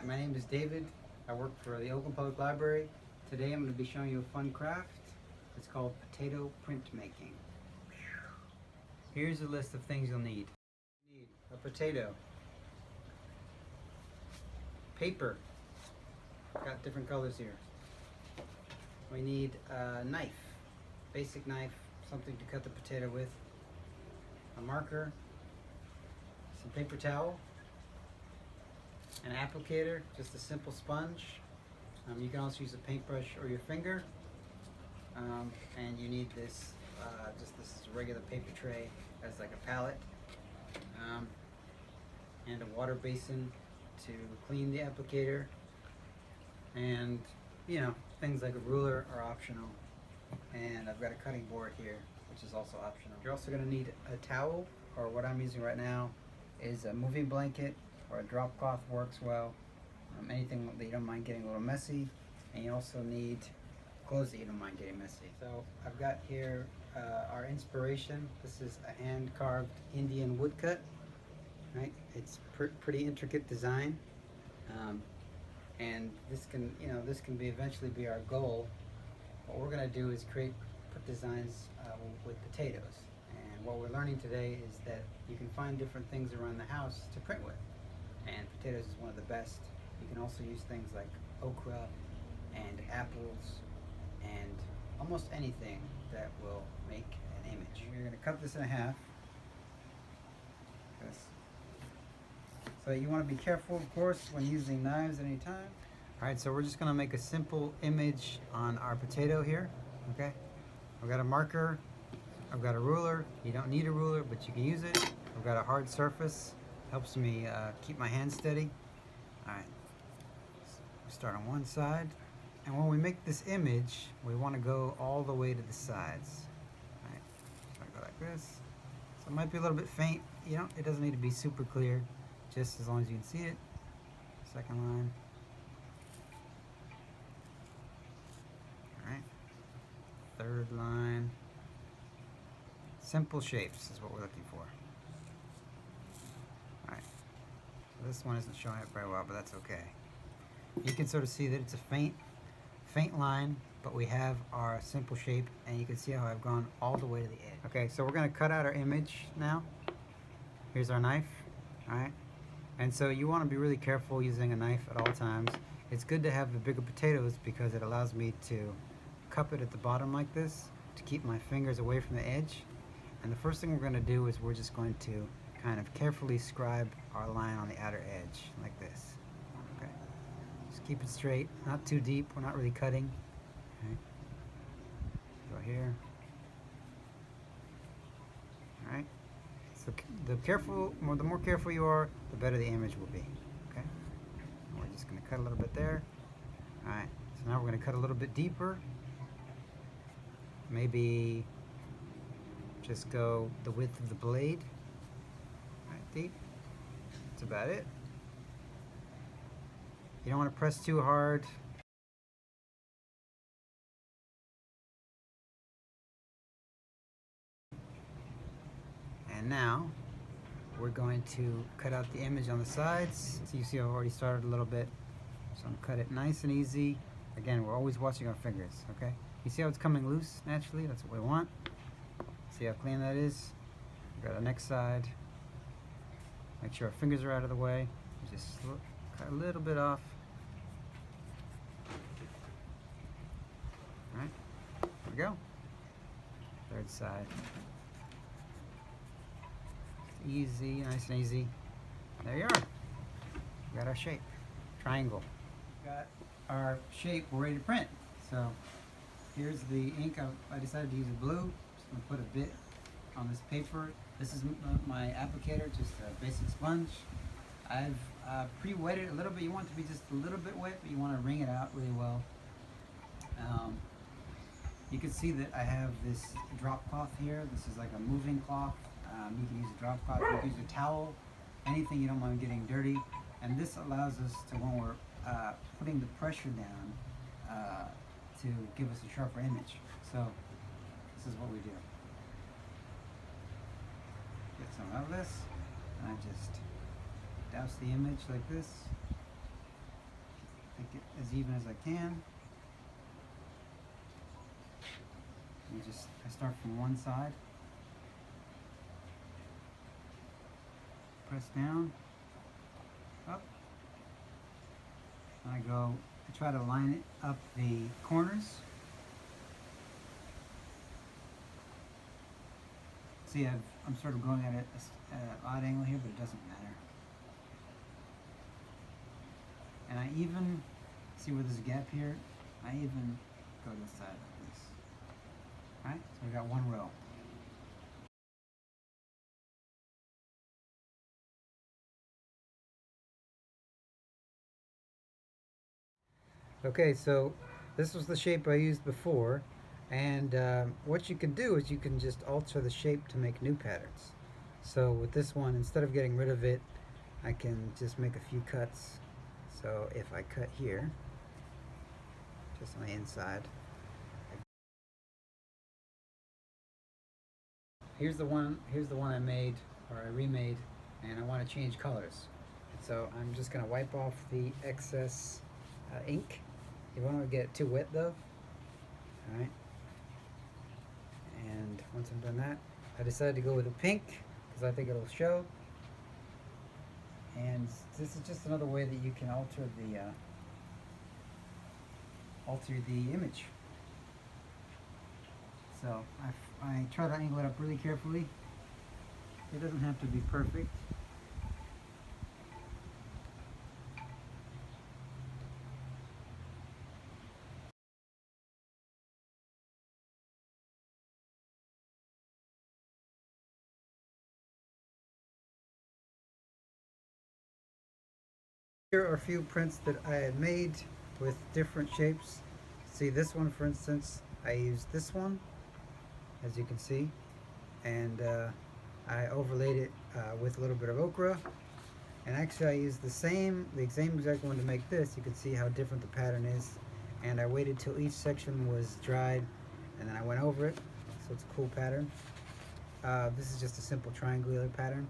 My name is David. I work for the Oakland Public Library. Today I'm going to be showing you a fun craft. It's called potato printmaking. Here's a list of things you'll need. You need a potato, paper, got different colors here. We need a knife, basic knife, something to cut the potato with, a marker, some paper towel, an applicator, just a simple sponge. You can also use a paintbrush or your finger. And you need this, this is a regular paper tray as like a palette. And a water basin to clean the applicator. And, you know, things like a ruler are optional. And I've got a cutting board here, which is also optional. You're also going to need a towel, or what I'm using right now is a moving blanket, or a drop cloth works well. Anything that you don't mind getting a little messy. And you also need clothes that you don't mind getting messy. So I've got here our inspiration. This is a hand carved Indian woodcut. Right? It's pretty intricate design. And this can, this can eventually be our goal. What we're going to do is put designs with potatoes. And what we're learning today is that you can find different things around the house to print with. And potatoes is one of the best. You can also use things like okra and apples and almost anything that will make an image. You're going to cut this in half. So you want to be careful, of course, when using knives at any time. Alright, so we're just going to make a simple image on our potato here. Okay, I've got a marker, I've got a ruler. You don't need a ruler, but you can use it. I've got a hard surface, helps me keep my hand steady. Alright, so we start on one side, and when we make this image, we want to go all the way to the sides. Alright, so I go like this. So it might be a little bit faint, it doesn't need to be super clear, just as long as you can see it. Second line. Alright, third line. Simple shapes is what we're looking for. Alright, so this one isn't showing up very well, but that's okay. You can sort of see that it's a faint line, but we have our simple shape, and you can see how I've gone all the way to the edge. Okay, so we're going to cut out our image now. Here's our knife. Alright, and so you want to be really careful using a knife at all times. It's good to have the bigger potatoes because it allows me to cup it at the bottom like this to keep my fingers away from the edge. And the first thing we're going to do is we're just going to kind of carefully scribe our line on the outer edge like this. Okay, just keep it straight, not too deep, we're not really cutting. Okay. Go here. Alright, so the more careful you are, the better the image will be. Okay, and we're just going to cut a little bit there. Alright, so now we're going to cut a little bit deeper. Maybe just go the width of the blade. Right, deep. That's about it. You don't want to press too hard. And now we're going to cut out the image on the sides. So you see I've already started a little bit. So I'm going to cut it nice and easy. Again, we're always watching our fingers, okay? You see how it's coming loose naturally? That's what we want. See how clean that is? We've got our next side. Make sure our fingers are out of the way. Just cut a little bit off. Alright, there we go. Third side. Easy, nice and easy. There you are. We got our shape. Triangle. Got our shape, we're ready to print. So here's the ink. I decided to use a blue. I'm going to put a bit on this paper. This is my applicator, just a basic sponge. I've pre-wetted it a little bit. You want it to be just a little bit wet, but you want to wring it out really well. You can see that I have this drop cloth here. This is like a moving cloth. You can use a drop cloth, you can use a towel, anything you don't mind getting dirty. And this allows us to, when we're putting the pressure down, to give us a sharper image. So this is what we do. Get some of this, and I just douse the image like this. as even as I can. I start from one side, press down, up, and I try to line it up the corners. See, I'm sort of going at an odd angle here, but it doesn't matter. And I even, see where there's a gap here? I even go to the side like this. Alright, so we got one row. Okay, so this was the shape I used before, and what you can do is you can just alter the shape to make new patterns. So with this one, instead of getting rid of it, I can just make a few cuts. So if I cut here, just on the inside, here's the one I made, or I remade, and I want to change colors. So I'm just going to wipe off the excess ink. You won't want to get it too wet though. Alright. And once I'm done that, I decided to go with a pink because I think it'll show. And this is just another way that you can alter the image. So I try to angle it up really carefully. It doesn't have to be perfect. Here are a few prints that I had made with different shapes. See this one, for instance, I used this one, as you can see, and I overlaid it with a little bit of ochre. And actually I used the same exact one to make this. You can see how different the pattern is. And I waited till each section was dried, and then I went over it, so it's a cool pattern. This is just a simple triangular pattern.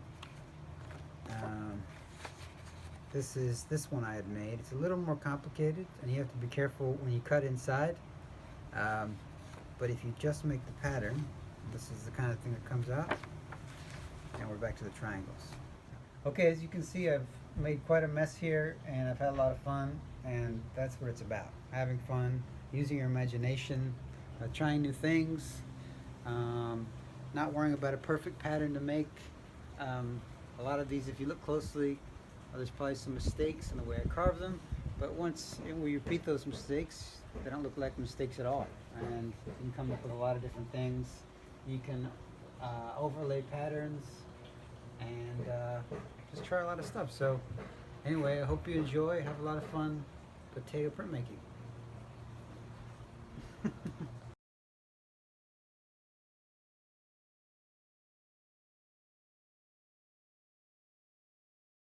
This one I had made. It's a little more complicated, and you have to be careful when you cut inside. But if you just make the pattern, this is the kind of thing that comes out. And we're back to the triangles. Okay, as you can see, I've made quite a mess here, and I've had a lot of fun, and that's what it's about. Having fun, using your imagination, trying new things, not worrying about a perfect pattern to make. A lot of these, if you look closely, there's probably some mistakes in the way I carve them, but once we repeat those mistakes, they don't look like mistakes at all. And you can come up with a lot of different things. You can overlay patterns and just try a lot of stuff. So anyway, I hope you enjoy, have a lot of fun potato printmaking.